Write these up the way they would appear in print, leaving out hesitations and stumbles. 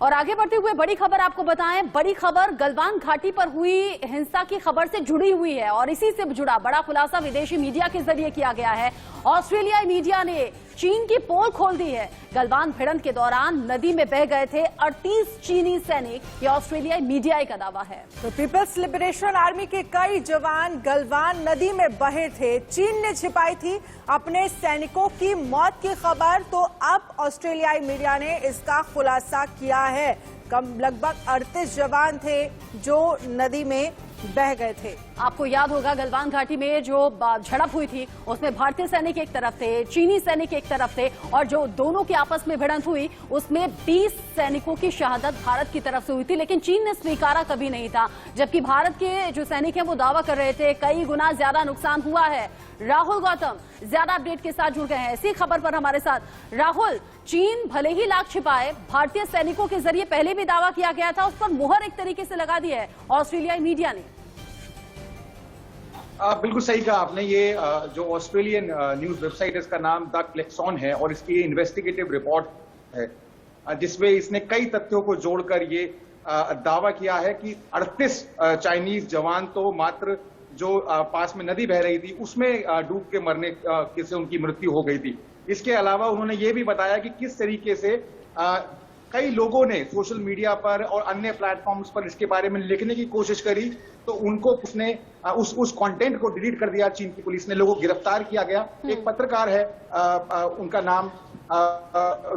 और आगे बढ़ते हुए बड़ी खबर आपको बताएं। बड़ी खबर गलवान घाटी पर हुई हिंसा की खबर से जुड़ी हुई है और इसी से जुड़ा बड़ा खुलासा विदेशी मीडिया के जरिए किया गया है। ऑस्ट्रेलियाई मीडिया ने चीन की पोल खोल दी है। गलवान भिड़ंत के दौरान नदी में बह गए थे 38 चीनी सैनिक, ये ऑस्ट्रेलियाई मीडिया का दावा है। तो पीपल्स लिबरेशन आर्मी के कई जवान गलवान नदी में बहे थे। चीन ने छिपाई थी अपने सैनिकों की मौत की खबर, तो अब ऑस्ट्रेलियाई मीडिया ने इसका खुलासा किया है। लगभग 38 जवान थे जो नदी में बह गए थे। आपको याद होगा गलवान घाटी में जो झड़प हुई थी उसमें भारतीय सैनिक एक तरफ थे, चीनी सैनिक एक तरफ थे और जो दोनों की आपस में भिड़ंत हुई उसमें 20 सैनिकों की शहादत भारत की तरफ से हुई थी, लेकिन चीन ने स्वीकारा कभी नहीं था। जबकि भारत के जो सैनिक हैं वो दावा कर रहे थे कई गुना ज्यादा नुकसान हुआ है। राहुल गौतम ज्यादा अपडेट के साथ जुड़ गए हैं इसी खबर पर हमारे साथ। राहुल, चीन भले ही लाख छिपाए, भारतीय सैनिकों के जरिए पहले भी दावा किया गया था, उस पर मुहर एक तरीके से लगा दी है ऑस्ट्रेलियाई मीडिया ने। बिल्कुल सही कहा आपने। ये जो ऑस्ट्रेलियन न्यूज वेबसाइट है इसका नाम द क्लेक्सॉन है और इसकी इन्वेस्टिगेटिव रिपोर्ट है जिसमें इसने कई तथ्यों को जोड़कर ये दावा किया है कि 38 चाइनीज जवान तो मात्र जो पास में नदी बह रही थी उसमें डूब के मरने से उनकी मृत्यु हो गई थी। इसके अलावा उन्होंने ये भी बताया कि किस तरीके से कई लोगों ने सोशल मीडिया पर और अन्य प्लेटफॉर्म्स पर इसके बारे में लिखने की कोशिश करी तो उनको उसने उस कंटेंट को डिलीट कर दिया। चीन की पुलिस ने लोगों को गिरफ्तार किया गया। एक पत्रकार है, उनका नाम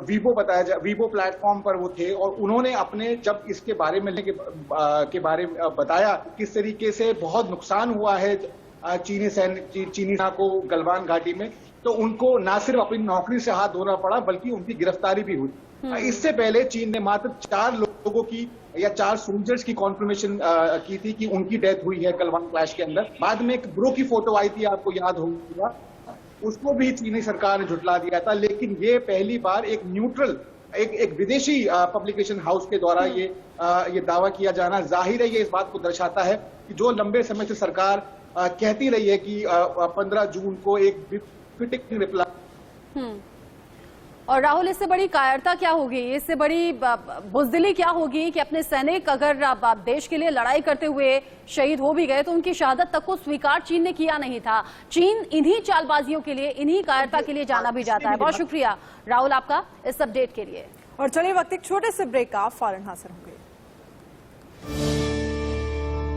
वीबो बताया जाए, वीबो प्लेटफॉर्म पर वो थे और उन्होंने अपने जब इसके बारे में के बारे में बताया किस तरीके से बहुत नुकसान हुआ है चीनी सेना को गलवान घाटी में, तो उनको न सिर्फ अपनी नौकरी से हाथ धोना पड़ा बल्कि उनकी गिरफ्तारी भी हुई। इससे पहले चीन ने मात्र 4 लोगों की या 4 सोल्जर्स की कॉन्फर्मेशन की थी कि उनकी डेथ हुई है गलवान क्लैश के अंदर। बाद में एक ब्रो की फोटो आई थी, आपको याद होगा, उसको भी चीनी सरकार ने झुटला दिया था। लेकिन ये पहली बार एक न्यूट्रल एक विदेशी पब्लिकेशन हाउस के द्वारा ये दावा किया जाना जाहिर है, ये इस बात को दर्शाता है कि जो लंबे समय से सरकार कहती रही है कि 15 जून को एक फिटिंग रिप्लाई। और राहुल, इससे बड़ी कायरता क्या होगी, इससे बड़ी बुजदिली क्या होगी कि अपने सैनिक अगर देश के लिए लड़ाई करते हुए शहीद हो भी गए तो उनकी शहादत तक को स्वीकार चीन ने किया नहीं था। चीन इन्हीं चालबाजियों के लिए, इन्हीं कायरता के लिए जाना भी जाता है। बहुत शुक्रिया राहुल आपका इस अपडेट के लिए। और चलिए वक्त एक छोटे से ब्रेक का फौरन हासिल होगा।